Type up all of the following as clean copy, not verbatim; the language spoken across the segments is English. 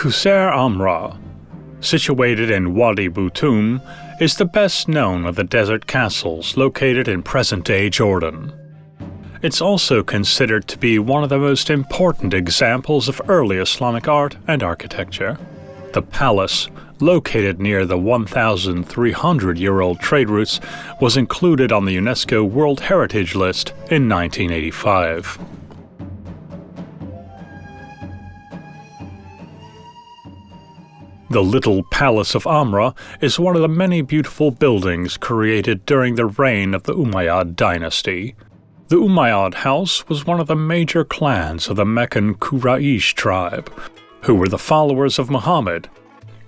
Quseir Amra, situated in Wadi Boutoum, is the best known of the desert castles located in present-day Jordan. It's also considered to be one of the most important examples of early Islamic art and architecture. The palace, located near the 1,300-year-old trade routes, was included on the UNESCO World Heritage List in 1985. The Little Palace of Amra is one of the many beautiful buildings created during the reign of the Umayyad dynasty. The Umayyad house was one of the major clans of the Meccan Quraysh tribe, who were the followers of Muhammad.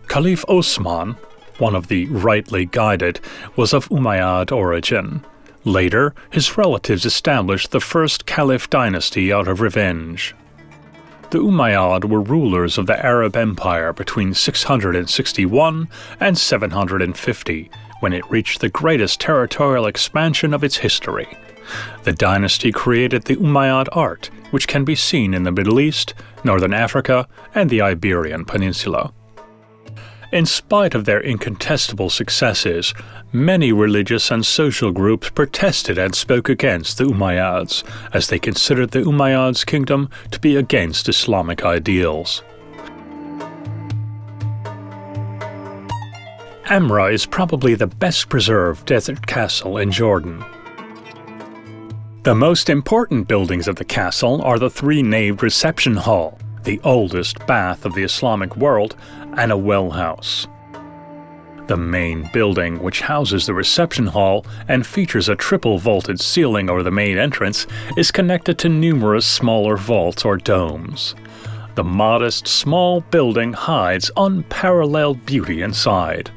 Caliph Osman, one of the rightly guided, was of Umayyad origin. Later, his relatives established the first Caliph dynasty out of revenge. The Umayyad were rulers of the Arab Empire between 661 and 750, when it reached the greatest territorial expansion of its history. The dynasty created the Umayyad art, which can be seen in the Middle East, Northern Africa, and the Iberian Peninsula. In spite of their incontestable successes, many religious and social groups protested and spoke against the Umayyads, as they considered the Umayyads' kingdom to be against Islamic ideals. Amra is probably the best preserved desert castle in Jordan. The most important buildings of the castle are the three-naved reception hall, the oldest bath of the Islamic world, and a well house. The main building, which houses the reception hall and features a triple-vaulted ceiling over the main entrance, is connected to numerous smaller vaults or domes. The modest, small building hides unparalleled beauty inside.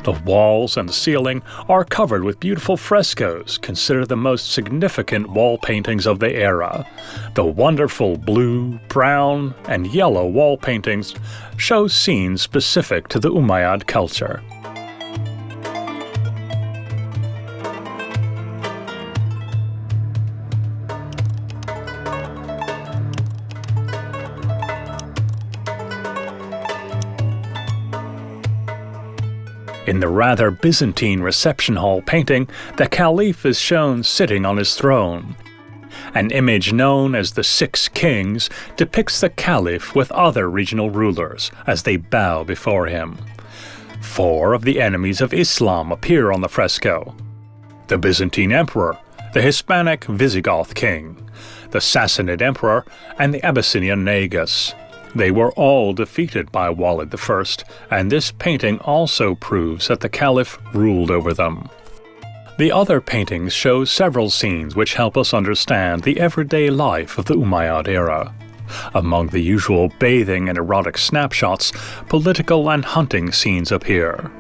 The walls and ceiling are covered with beautiful frescoes, considered the most significant wall paintings of the era. The wonderful blue, brown, and yellow wall paintings show scenes specific to the Umayyad culture. In the rather Byzantine reception hall painting, the Caliph is shown sitting on his throne. An image known as the Six Kings depicts the Caliph with other regional rulers as they bow before him. 4 of the enemies of Islam appear on the fresco: the Byzantine Emperor, the Hispanic Visigoth King, the Sassanid Emperor, and the Abyssinian Negus. They were all defeated by Walid I, and this painting also proves that the Caliph ruled over them. The other paintings show several scenes which help us understand the everyday life of the Umayyad era. Among the usual bathing and erotic snapshots, political and hunting scenes appear.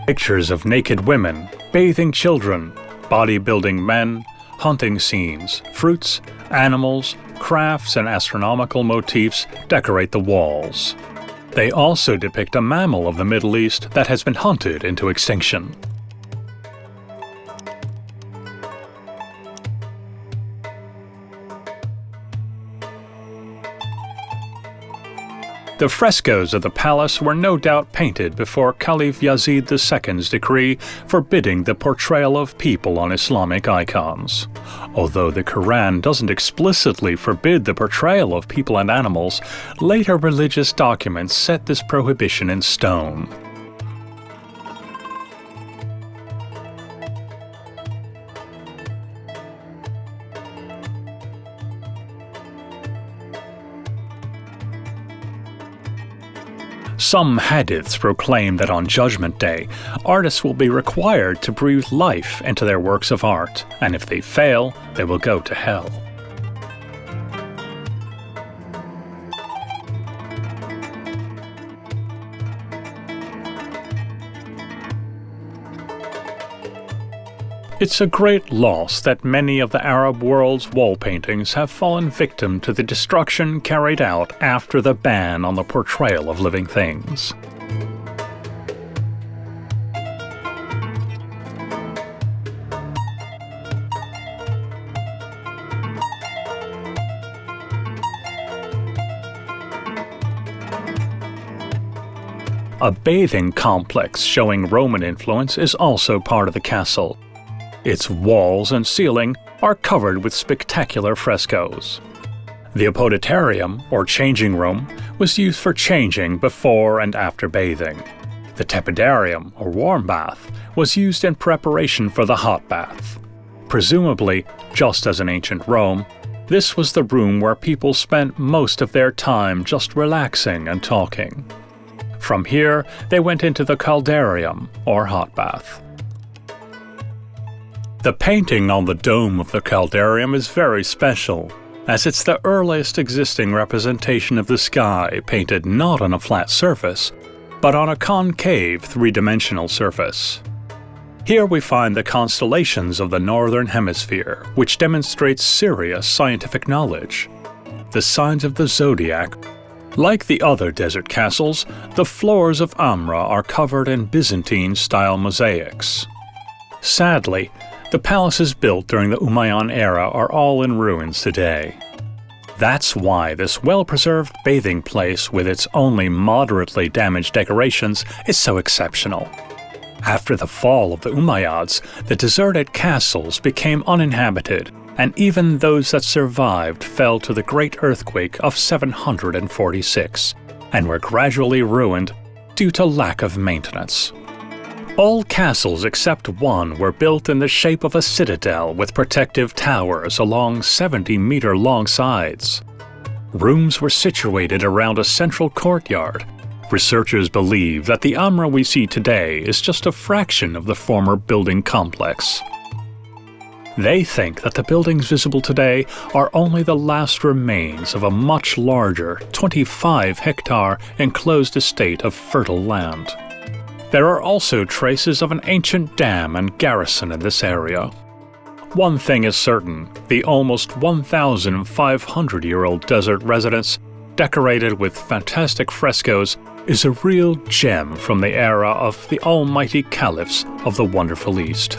Pictures of naked women, bathing children, bodybuilding men, hunting scenes, fruits, animals, crafts, and astronomical motifs decorate the walls. They also depict a mammal of the Middle East that has been hunted into extinction. The frescoes of the palace were no doubt painted before Caliph Yazid II's decree forbidding the portrayal of people on Islamic icons. Although the Quran doesn't explicitly forbid the portrayal of people and animals, later religious documents set this prohibition in stone. Some hadiths proclaim that on Judgment Day, artists will be required to breathe life into their works of art, and if they fail, they will go to hell. It's a great loss that many of the Arab world's wall paintings have fallen victim to the destruction carried out after the ban on the portrayal of living things. A bathing complex showing Roman influence is also part of the castle. Its walls and ceiling are covered with spectacular frescoes. The apoditarium, or changing room, was used for changing before and after bathing. The tepidarium, or warm bath, was used in preparation for the hot bath. Presumably, just as in ancient Rome, this was the room where people spent most of their time just relaxing and talking. From here, they went into the caldarium, or hot bath. The painting on the dome of the caldarium is very special, as it's the earliest existing representation of the sky painted not on a flat surface, but on a concave three-dimensional surface. Here we find the constellations of the Northern Hemisphere, which demonstrates serious scientific knowledge. The signs of the zodiac. Like the other desert castles, the floors of Amra are covered in Byzantine-style mosaics. Sadly, the palaces built during the Umayyad era are all in ruins today. That's why this well-preserved bathing place with its only moderately damaged decorations is so exceptional. After the fall of the Umayyads, the deserted castles became uninhabited, and even those that survived fell to the great earthquake of 746, and were gradually ruined due to lack of maintenance. All castles except one were built in the shape of a citadel with protective towers along 70-meter-long sides. Rooms were situated around a central courtyard. Researchers believe that the Amra we see today is just a fraction of the former building complex. They think that the buildings visible today are only the last remains of a much larger 25-hectare enclosed estate of fertile land. There are also traces of an ancient dam and garrison in this area. One thing is certain, the almost 1,500-year-old desert residence, decorated with fantastic frescoes, is a real gem from the era of the almighty caliphs of the wonderful East.